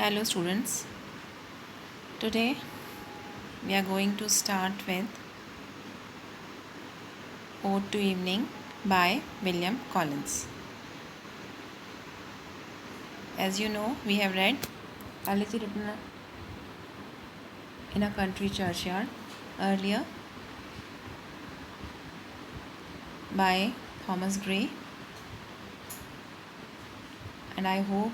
Hello students, today we are going to start with Ode to Evening by William Collins. As you know, we have read Elegy Written in a Country Churchyard earlier by Thomas Gray, and I hope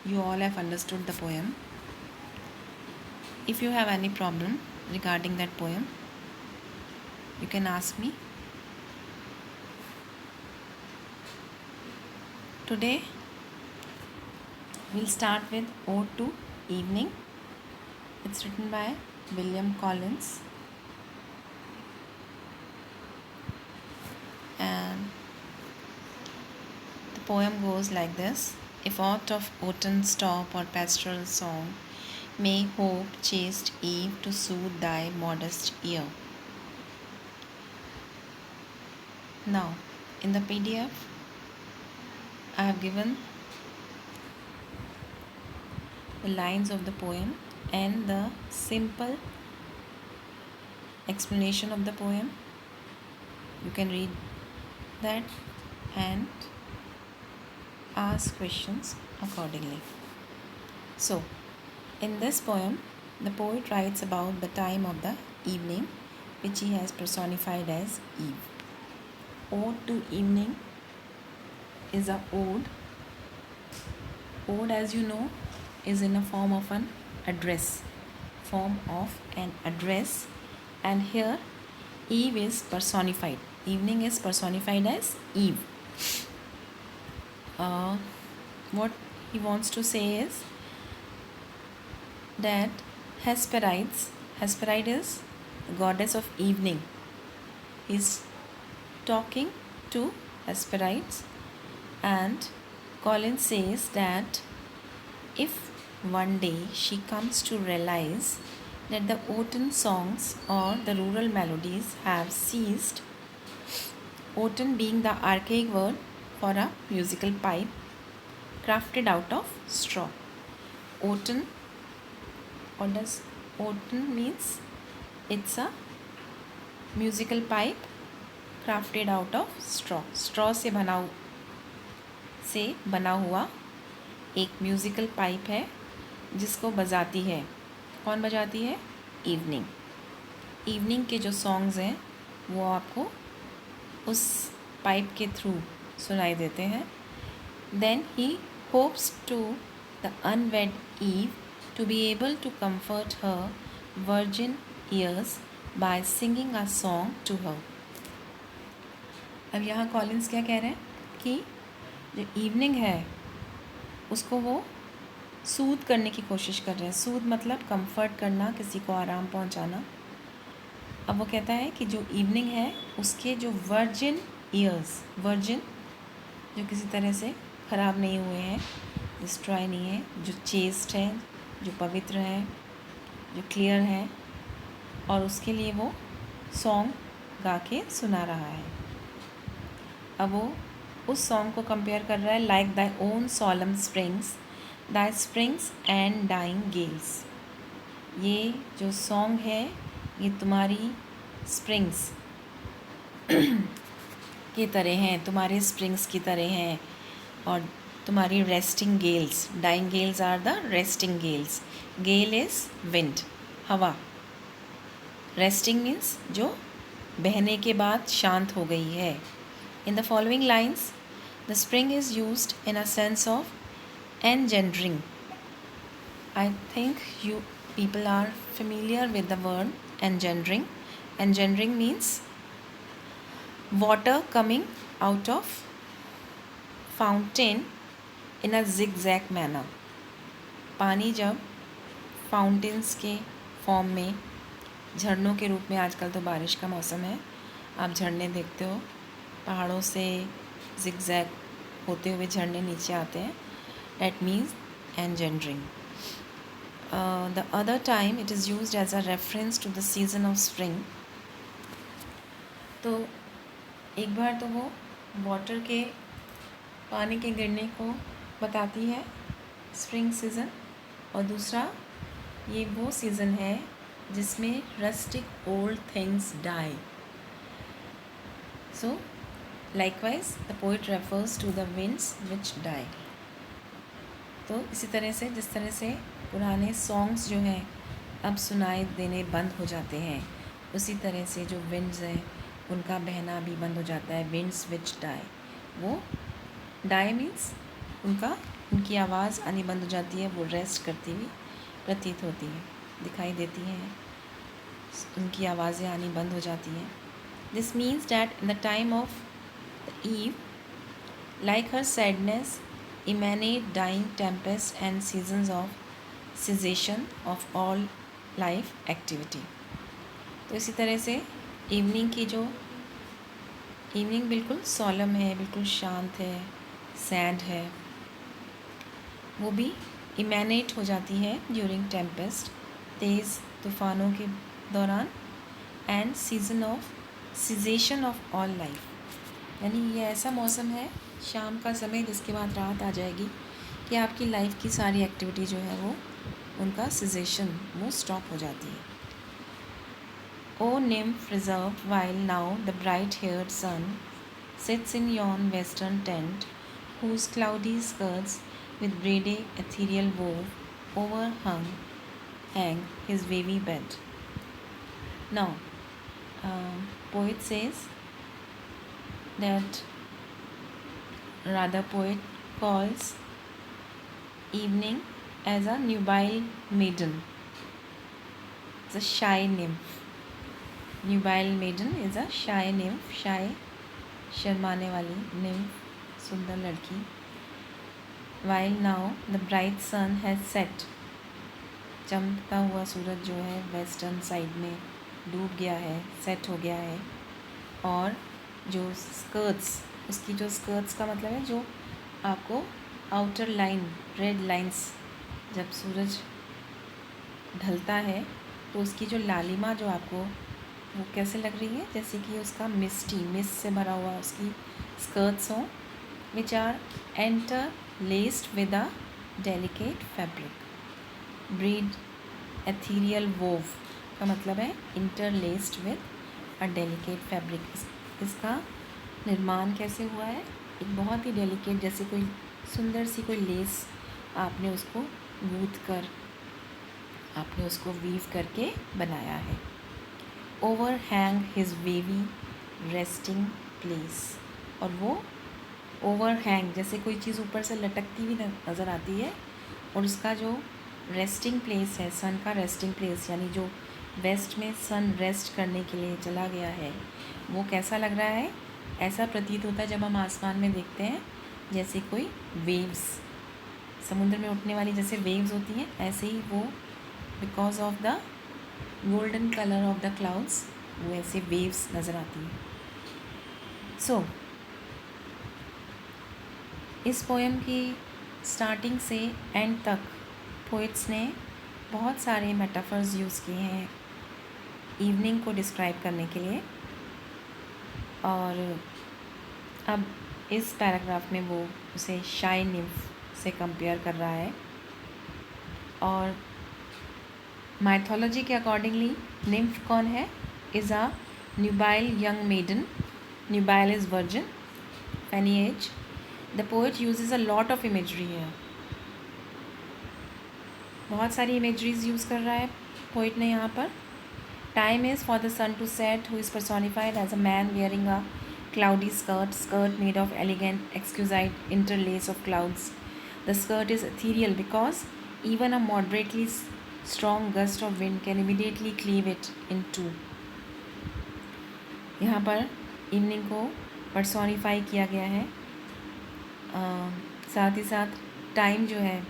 you all have understood the poem. If you have any problem regarding that poem, you can ask me. Today we'll start with Ode to Evening. It's written by William Collins, and the poem goes like this. If aught of autumn stop or pastoral song may hope chaste eve to soothe thy modest ear. Now, in the PDF, I have given the lines of the poem and the simple explanation of the poem. You can read that and ask questions accordingly. So, in this poem, the poet writes about the time of the evening, which he has personified as Eve. Ode to Evening is a ode. Ode, as you know, is in a form of an address. And here Eve is personified. Evening is personified as Eve. What he wants to say is that Hesperide is the goddess of evening. He's talking to Hesperides, and Collins says that if one day she comes to realize that the autumn songs or the rural melodies have ceased, autumn being the archaic word for a musical pipe crafted out of straw. Autumn, what does autumn means? It's a musical pipe crafted out of straw. Straw से बना हुआ एक musical pipe है जिसको बजाती है. कौन बजाती है? इवनिंग के जो सॉन्ग्स हैं वो आपको उस पाइप के थ्रू सुनाई देते हैं. Then he hopes to the unwed eve to be able to comfort her virgin ears by singing a song to her. अब यहाँ कॉलिंस क्या कह रहे हैं कि जो इवनिंग है उसको वो सूद करने की कोशिश कर रहे हैं. सूद मतलब कंफर्ट करना, किसी को आराम पहुंचाना. अब वो कहता है कि जो इवनिंग है उसके जो वर्जिन ईयर्स, वर्जिन जो किसी तरह से ख़राब नहीं हुए हैं, डिस्ट्रॉय नहीं है, जो चेस्ट है, जो पवित्र है, जो क्लियर है, और उसके लिए वो सॉन्ग गा के सुना रहा है. अब वो उस सॉन्ग को कंपेयर कर रहा है like thy own solemn springs, thy springs and dying gales. ये जो सॉन्ग है ये तुम्हारी स्प्रिंग्स की तरह हैं, तुम्हारे स्प्रिंग्स की तरह हैं, और तुम्हारी resting gales. Dying gales are the resting gales. Gale is wind, हवा. रेस्टिंग मीन्स जो बहने के बाद शांत हो गई है. In the following lines, the spring is used in a sense of engendering. I think you people are familiar with the word engendering. Engendering means water coming out of fountain in a zigzag manner. पानी जब fountains के form में, झरनों के रूप में, आजकल तो बारिश का मौसम है, आप झरने देखते हो, पहाड़ों से जिगजैग होते हुए झरने नीचे आते हैं. That means engendering. The other time it is used as a reference to the season of spring. तो एक बार तो वो वाटर के, पानी के गिरने को बताती है, स्प्रिंग सीज़न. और दूसरा, ये वो सीज़न है जिसमें rustic old things die. So likewise the poet refers to the winds which die. तो इसी तरह से, जिस तरह से पुराने सॉन्ग्स जो हैं अब सुनाई देने बंद हो जाते हैं, उसी तरह से जो विंड्स हैं उनका बहना भी बंद हो जाता है. विंड्स विच डाई, वो डाई मीन्स उनकी आवाज़ आनी बंद हो जाती है. वो रेस्ट करती हुई प्रतीत होती है, दिखाई देती हैं, उनकी आवाज़ें आनी बंद हो जाती हैं. This means that in the time of the eve, like her sadness, emanate dying tempests and seasons of cessation of all life activity. तो इसी तरह से इवनिंग बिल्कुल सॉलम है, बिल्कुल शांत है, सैड है, वो भी इमेनेट हो जाती है ड्यूरिंग टेम्पेस्ट, तेज़ तूफ़ानों के दौरान, and season off cessation of all life, यानी ये ऐसा मौसम है शाम का समय जिसके बाद रात आ जाएगी कि आपकी लाइफ की सारी एक्टिविटी जो है वो उनका सीजेशन, वो स्टॉप हो जाती है. ओ nymph reserved while now the bright-haired sun sits in yon western tent, whose cloudy skirts with braided ethereal wove hang his wavy bed. Now, poet says that, rather poet calls evening as a nubile maiden. It's a shy nymph. Nubile maiden is a shy nymph, shy शर्माने वाली nymph, सुंदर लड़की. While now the bright sun has set, चमकता हुआ सूरज जो है western side में डूब गया है, सेट हो गया है, और जो स्कर्ट्स, उसकी जो स्कर्ट्स का मतलब है जो आपको आउटर लाइन, रेड लाइंस, जब सूरज ढलता है तो उसकी जो लालिमा जो आपको वो कैसे लग रही है, जैसे कि उसका मिस्ट से भरा हुआ उसकी स्कर्ट्स हों, which are interlaced with a delicate fabric. Brede ethereal wove का मतलब है interlaced with a delicate fabric. इसका निर्माण कैसे हुआ है, एक बहुत ही डेलिकेट, जैसे कोई सुंदर सी कोई लेस आपने उसको गूंथ कर, आपने उसको वीव करके बनाया है. Overhang his wavy resting place, और वो ओवरहैंग जैसे कोई चीज़ ऊपर से लटकती हुई नज़र आती है, और उसका जो रेस्टिंग प्लेस है, सन का रेस्टिंग प्लेस, यानी जो वेस्ट में सन रेस्ट करने के लिए चला गया है, वो कैसा लग रहा है, ऐसा प्रतीत होता है जब हम आसमान में देखते हैं जैसे कोई वेव्स, समुद्र में उठने वाली जैसे वेव्स होती हैं, ऐसे ही वो because of the golden colour of the clouds वो ऐसे वेव्स नज़र आती हैं. सो इस पोएम की स्टार्टिंग से एंड तक पोइट्स ने बहुत सारे मेटाफर्स यूज़ किए हैं इवनिंग को डिस्क्राइब करने के लिए, और अब इस पैराग्राफ में वो उसे शाई निम्फ से कंपेयर कर रहा है. और माइथोलॉजी के अकॉर्डिंगली निम्फ कौन है, is a nubile young maiden. Nubile is virgin, any age. The poet uses a lot of imagery है, बहुत सारी इमेजरीज यूज़ कर रहा है पोइट ने यहाँ पर. Time is for the sun to set, who is personified as a man wearing a cloudy skirt made of elegant exquisite interlace of clouds. The skirt is ethereal because even a moderately strong gust of wind can immediately cleave it in two. यहाँ पर evening को personify किया गया है. साथ ही साथ time जो है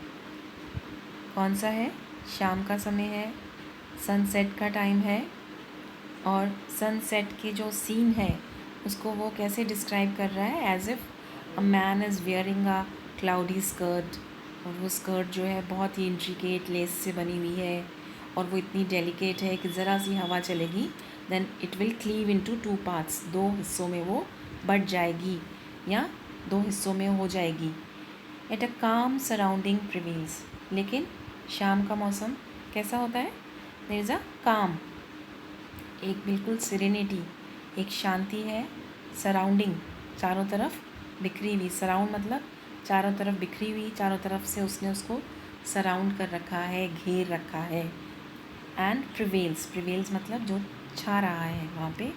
कौन सा है, शाम का समय है, सनसेट का टाइम है, और सनसेट की जो सीन है उसको वो कैसे डिस्क्राइब कर रहा है, as if a man is wearing a cloudy skirt, और वो स्कर्ट जो है बहुत ही इंट्रिकेट लेस से बनी हुई है, और वो इतनी डेलिकेट है कि ज़रा सी हवा चलेगी then it will cleave into two parts, दो हिस्सों में वो बट जाएगी या दो हिस्सों में हो जाएगी. एट अ काम सराउंडिंग प्रिवेल्स, लेकिन शाम का मौसम कैसा होता है? देयर इज़ अ काम, एक बिल्कुल सिरेनिटी, एक शांति है। सराउंडिंग, चारों तरफ बिखरी हुई, सराउंड मतलब चारों तरफ बिखरी हुई, चारों तरफ से उसने उसको सराउंड कर रखा है, घेर रखा है। एंड प्रिवेल्स, प्रिवेल्स मतलब जो छा रहा है वहाँ पे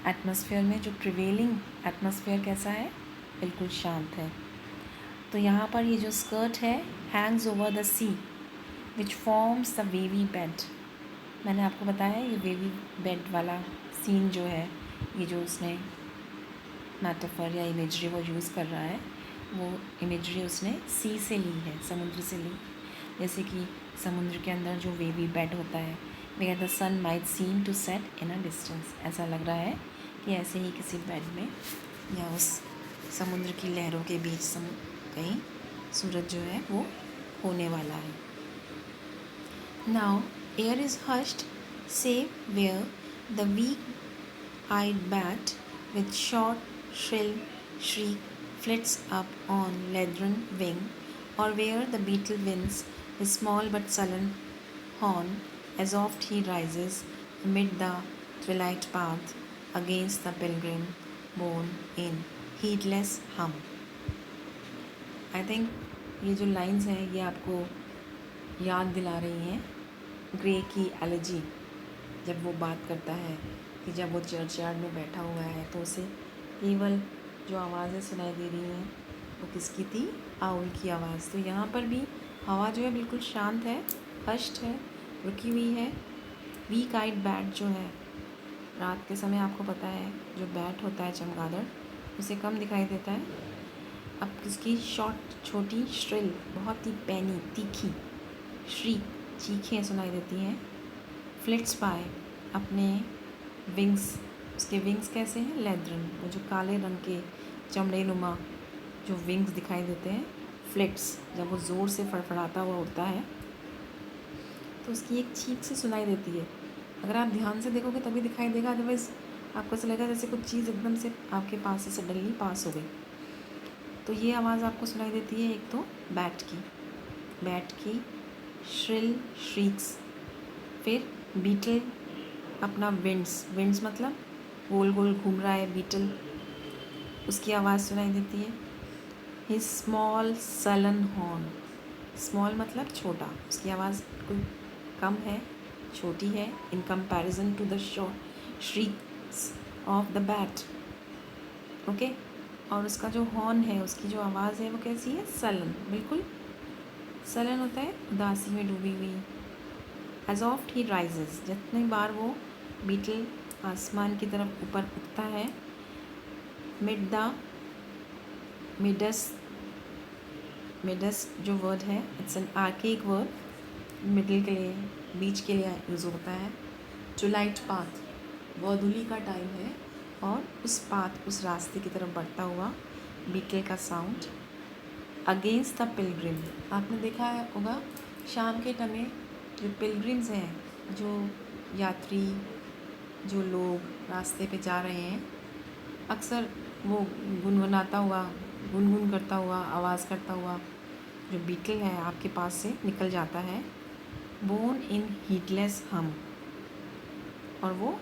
एटमॉस्फेयर में, जो प्रिवेलिंग एटमॉस्फेयर कैसा है? बिल्कुल शांत है। तो यहाँ पर ये जो स्कर्ट है, hangs over the sea which forms the wavy bed. मैंने आपको बताया ये वेवी बेड वाला सीन जो है, ये जो उसने मेटाफर या इमेजरी वो यूज़ कर रहा है, वो इमेजरी उसने सी से ली है, समुद्र से ली। जैसे कि समुद्र के अंदर जो वेवी बेड होता है, where the sun might seem to set in a distance, ऐसा लग रहा है कि ऐसे ही किसी बेड में या उस समुद्र की लहरों के बीच कहीं सूरज जो है वो होने वाला है। Now air is hushed save where the weak-eyed bat with short, shrill shriek flits up on leathern wing, or where the beetle winds his small but sullen horn as oft he rises amid the twilight path against the pilgrim borne in heedless hum. I think ये जो lines हैं ये आपको याद दिला रही हैं grey की एलर्जी, जब वो बात करता है कि जब वो चर्चयार्ड में बैठा हुआ है तो उसे केवल जो आवाज़ें सुनाई दे रही हैं वो किसकी थी? आउल की आवाज़। तो यहाँ पर भी हवा जो है बिल्कुल शांत है, हश्ड है, रुकी हुई है। वीक आइड बैट जो है, रात के समय आपको पता है जो बैट होता है चमगादड़, उसे कम दिखाई देता है। अब इसकी छोटी श्रिल, बहुत ही पैनी तीखी श्रीक, चीखें सुनाई देती हैं। फ्लिट्स पाए, अपने विंग्स, उसके विंग्स कैसे हैं? लेदरन, वो जो काले रंग के चमड़े नुमा जो विंग्स दिखाई देते हैं। फ्लिट्स, जब वो ज़ोर से फड़फड़ाता हुआ उड़ता है तो उसकी एक चीख से सुनाई देती है। अगर आप ध्यान से देखोगे तभी दिखाई देगा, अदरवाइज़ आपको ऐसा लगेगा जैसे कुछ चीज़ एकदम से आपके पास से सडनली पास हो गई। तो ये आवाज़ आपको सुनाई देती है एक तो बैट की श्रिल श्रीक्स, फिर बीटल अपना विंड्स मतलब गोल गोल घूम रहा है बीटल, उसकी आवाज़ सुनाई देती है। His small sullen horn, small मतलब छोटा, उसकी आवाज़ बिल्कुल कम है, छोटी है in comparison to the shrieks of the bat. Okay, और उसका जो हॉर्न है, उसकी जो आवाज़ है वो कैसी है? सलन, बिल्कुल सलन होता है उदासी में डूबी हुई। एज ऑफ्ट ही राइजेज, जितनी बार वो बीटल आसमान की तरफ ऊपर उठता है। मिडस जो वर्ड है, it's an archaic word, middle के लिए, बीच के लिए यूज़ होता है। ट्विलाइट पाथ, गोधूली का टाइम है और उस रास्ते की तरफ बढ़ता हुआ बीटल का साउंड। अगेंस्ट द पिलग्रिम, आपने देखा होगा शाम के टाइम जो पिलग्रिम्स हैं, जो यात्री, जो लोग रास्ते पे जा रहे हैं, अक्सर वो गुनगुन करता हुआ, आवाज़ करता हुआ जो बीटल है आपके पास से निकल जाता है। बोर्न इन हीडलेस हम, और वो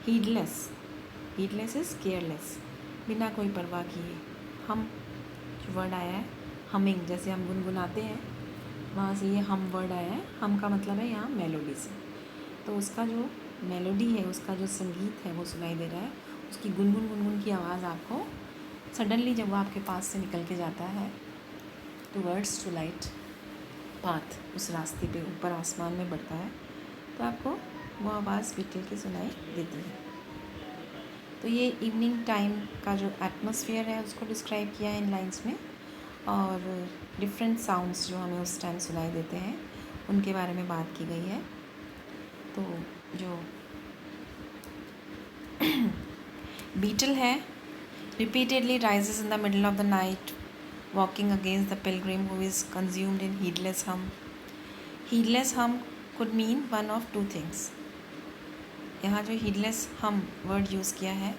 हीडलेस इज़ केयरलेस, बिना कोई परवाह किए। हम जो वर्ड आया है, हमिंग, जैसे हम गुनगुनाते हैं, वहाँ से ये हम वर्ड आया है। हम का मतलब है यहाँ मेलोडी से। तो उसका जो मेलोडी है, उसका जो संगीत है वो सुनाई दे रहा है। उसकी गुनगुन की आवाज़ आपको सडनली जब वो आपके पास से निकल के जाता है टूवर्ड्स ट्विलाइट पाथ, उस रास्ते पे ऊपर आसमान में बढ़ता है, तो आपको वो आवाज़ बीटल की सुनाई देती है। तो ये इवनिंग टाइम का जो एटमॉस्फेयर है उसको डिस्क्राइब किया है इन लाइंस में, और डिफरेंट साउंड्स जो हमें उस टाइम सुनाई देते हैं उनके बारे में बात की गई है। तो जो बीटल है, repeatedly rises in the middle of the night, walking against the pilgrim who is consumed in heedless hum. Heedless hum could mean one of two things. यहाँ जो heedless hum वर्ड यूज़ किया है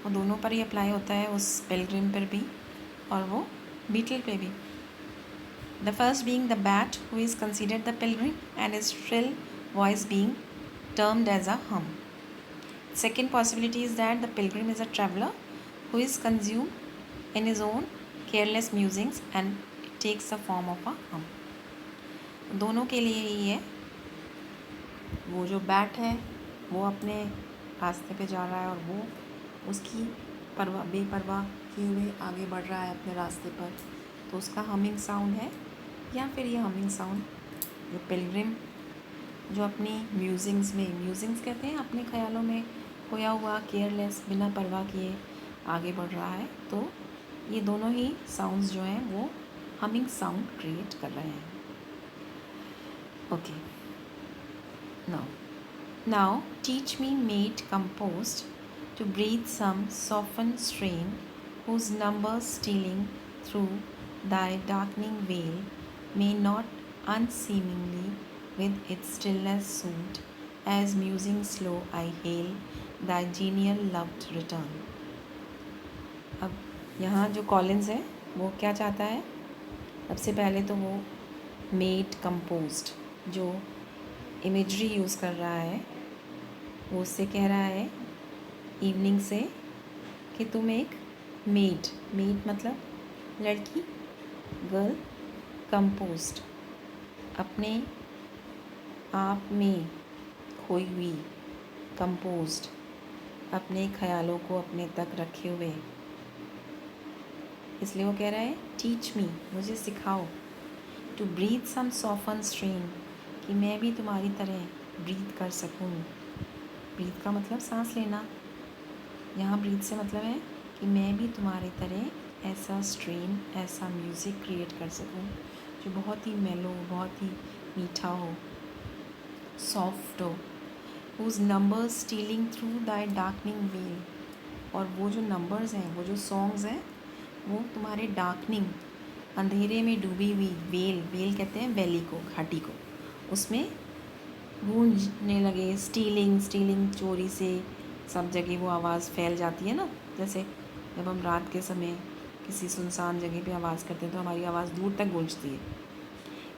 वो दोनों पर ही apply होता है, उस पिलग्रिम पर भी और वो बीटल पे भी। The first being the bat, who is considered the pilgrim, and his shrill voice being termed as a hum. Second possibility is that the pilgrim is a traveler who is consumed in his own careless musings and it takes the form of a hum. दोनों के लिए ही है. वो जो bat है वो अपने रास्ते पे जा रहा है और वो उसकी बेपरवाह किए हुए आगे बढ़ रहा है अपने रास्ते पर, तो उसका हमिंग साउंड है. या फिर ये हमिंग साउंड जो पिलग्रिम जो अपनी म्यूजिंग्स कहते हैं अपने ख्यालों में खोया हुआ केयरलेस बिना परवाह किए आगे बढ़ रहा है, तो ये दोनों ही साउंड्स जो हैं वो हमिंग साउंड क्रिएट कर रहे हैं. Okay, now teach me made composed to breathe some softened strain whose numbers stealing through thy darkening veil may not unseemingly with its stillness suit, as musing slow I hail thy genial loved return. अब यहाँ जो Collins है वो क्या चाहता है? सबसे पहले तो वो मेड कंपोज्ड जो इमेजरी यूज़ कर रहा है वो उससे कह रहा है इवनिंग से कि तुम एक मेड मतलब लड़की, गर्ल, कंपोज्ड अपने आप में खोई हुई, कंपोज्ड अपने ख्यालों को अपने तक रखे हुए, इसलिए वो कह रहा है टीच मी, मुझे सिखाओ, to breathe some softened strain, कि मैं भी तुम्हारी तरह ब्रीथ कर सकूँ. ब्रीथ का मतलब सांस लेना, यहाँ ब्रीथ से मतलब है कि मैं भी तुम्हारी तरह ऐसा स्ट्रेन, ऐसा म्यूज़िक क्रिएट कर सकूँ जो बहुत ही मेलो, बहुत ही मीठा हो, सॉफ्ट हो. whose numbers stealing through thy darkening veil, और वो जो नंबर्स हैं, वो जो सॉन्ग्स हैं, वो तुम्हारे डार्कनिंग अंधेरे में डूबी हुई वेल कहते हैं वैली को, घाटी को, उसमें गूंजने लगे. स्टीलिंग चोरी से सब जगह वो आवाज़ फैल जाती है ना, जैसे जब हम रात के समय किसी सुनसान जगह पे आवाज़ करते हैं तो हमारी आवाज़ दूर तक गूंजती है.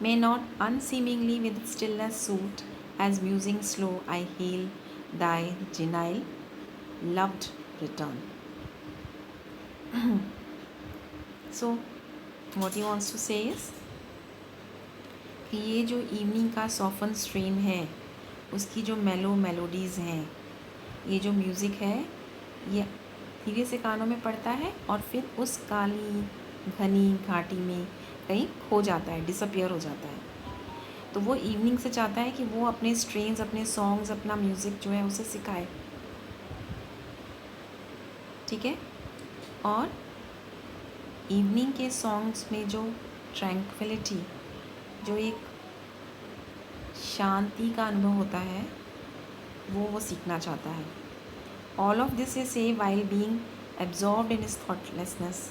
May not unseemingly with stillness suit as musing slow I hail thy genial loved return. So what he wants to say is कि ये जो इवनिंग का सॉफ्टन स्ट्रेन है, उसकी जो मेलोडीज़ हैं, ये जो म्यूज़िक है, ये धीरे से कानों में पड़ता है और फिर उस काली घनी घाटी में कहीं खो जाता है, डिसअपियर हो जाता है. तो वो इवनिंग से चाहता है कि वो अपने स्ट्रेन्स, अपने सॉन्ग्स, अपना म्यूज़िक जो है उसे सिखाए. ठीक है. और इवनिंग के सॉन्ग्स में जो ट्रैंक्विलिटी, जो एक शांति का अनुभव होता है, वो सीखना चाहता है. All of this is said while being absorbed in his thoughtlessness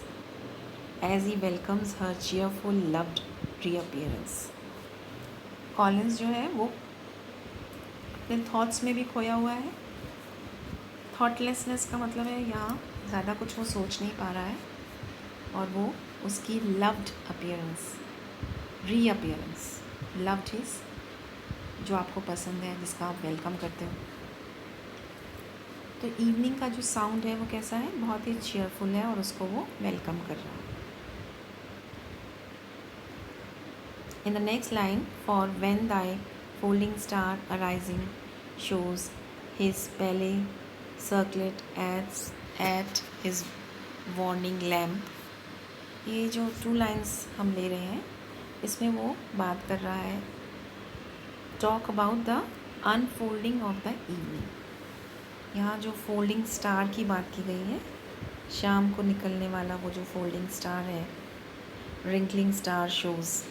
as he welcomes her cheerful loved reappearance. Collins जो है वो अपने थॉट्स में भी खोया हुआ है. थॉटलेसनेस का मतलब है यहाँ ज़्यादा कुछ वो सोच नहीं पा रहा है, और वो उसकी loved appearance, reappearance, loved is जो आपको पसंद है, जिसका आप वेलकम करते हो. तो इवनिंग का जो साउंड है वो कैसा है? बहुत ही चीयरफुल है और उसको वो वेलकम कर रहा है. In the next line, for when thy folding star arising shows his paly circlet at his warning lamp. ये जो 2 लाइन्स हम ले रहे हैं, इसमें वो बात कर रहा है, talk about the unfolding of the evening. यहाँ जो फोल्डिंग स्टार की बात की गई है, शाम को निकलने वाला वो जो फोल्डिंग स्टार है, रिंकलिंग स्टार शोज़,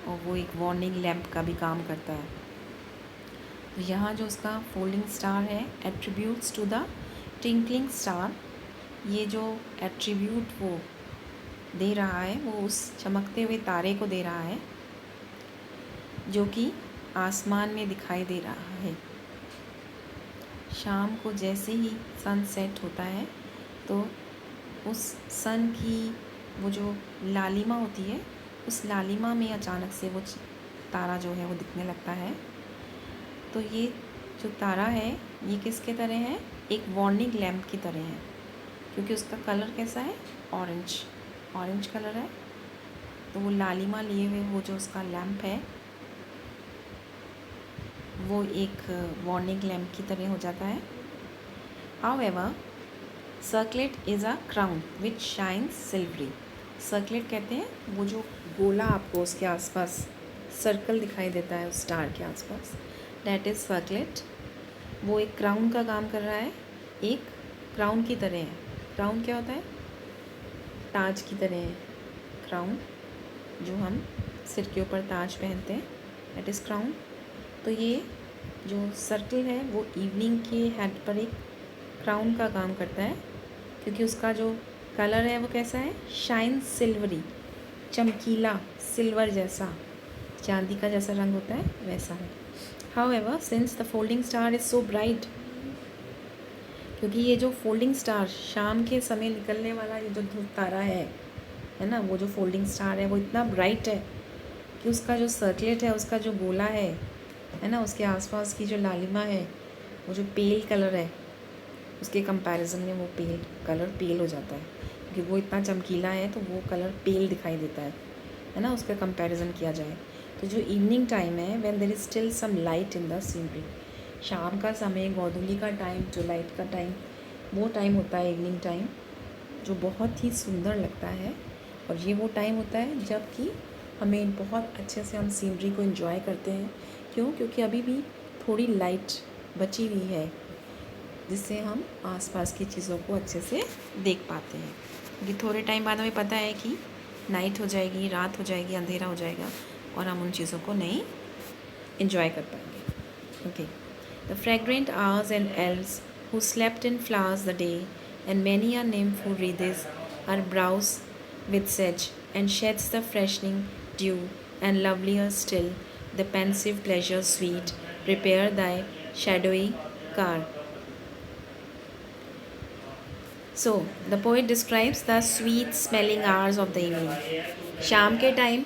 और वो एक वार्निंग लैम्प का भी काम करता है. तो यहाँ जो उसका फोल्डिंग स्टार है, attributes to the twinkling star, ये जो एट्रीब्यूट वो दे रहा है वो उस चमकते हुए तारे को दे रहा है जो कि आसमान में दिखाई दे रहा है. शाम को जैसे ही सन सेट होता है तो उस सन की वो जो लालिमा होती है उस लालिमा में अचानक से वो तारा जो है वो दिखने लगता है। तो ये जो तारा है ये किसके तरह है, एक वार्निंग लैम्प की तरह है, क्योंकि उसका कलर कैसा है, ऑरेंज कलर है। तो वो लालिमा लिए हुए वो जो उसका लैम्प है वो एक वार्निंग लैम्प की तरह हो जाता है। However circlet is a crown which shines silvery. Circlet कहते हैं वो जो गोला आपको उसके आसपास सर्कल दिखाई देता है उस स्टार के आसपास, डैट इज़ सर्कलेट। वो एक क्राउन का काम कर रहा है, एक क्राउन की तरह है। क्राउन क्या होता है, ताज की तरह है। क्राउन जो हम सिर के ऊपर ताज पहनते हैं, दैट इज़ क्राउन। तो ये जो सर्कल है वो इवनिंग के हेड पर एक क्राउन का काम करता है, क्योंकि उसका जो कलर है वो कैसा है, शाइन सिल्वरी, चमकीला, सिल्वर जैसा, चांदी का जैसा रंग होता है वैसा है। However since the folding star is so bright, क्योंकि ये जो फोल्डिंग स्टार शाम के समय निकलने वाला ये जो तारा है ना, वो जो फोल्डिंग स्टार है वो इतना ब्राइट है कि उसका जो सर्कलेट है, उसका जो गोला है ना, उसके आसपास की जो लालिमा है वो जो पेल कलर है उसके कंपैरिजन में वो कलर पेल हो जाता है, क्योंकि वो इतना चमकीला है तो वो कलर पेल दिखाई देता है ना, उसका कंपैरिजन किया जाए तो। जो इवनिंग टाइम है when there is still some light in the scenery, शाम का समय, गोधूली का टाइम, जो लाइट का टाइम, वो टाइम होता है इवनिंग टाइम, जो बहुत ही सुंदर लगता है। और ये वो टाइम होता है जब कि हमें बहुत अच्छे से हम सीनरी को एंजॉय करते हैं। क्यों, क्योंकि अभी भी थोड़ी लाइट बची हुई है जिससे हम आसपास की चीज़ों को अच्छे से देख पाते हैं, क्योंकि थोड़े टाइम बाद हमें पता है कि नाइट हो जाएगी, रात हो जाएगी, अंधेरा हो जाएगा और हम उन चीज़ों को नहीं एंजॉय कर पाएंगे। Okay, the fragrant hours and elves who slept in flowers the day, and many a nymph who wreathes her brows with sedge and sheds the freshening dew, and lovelier still, the pensive pleasure sweet, prepare thy shadowy car. So, the poet describes the sweet smelling hours of the evening. शाम के time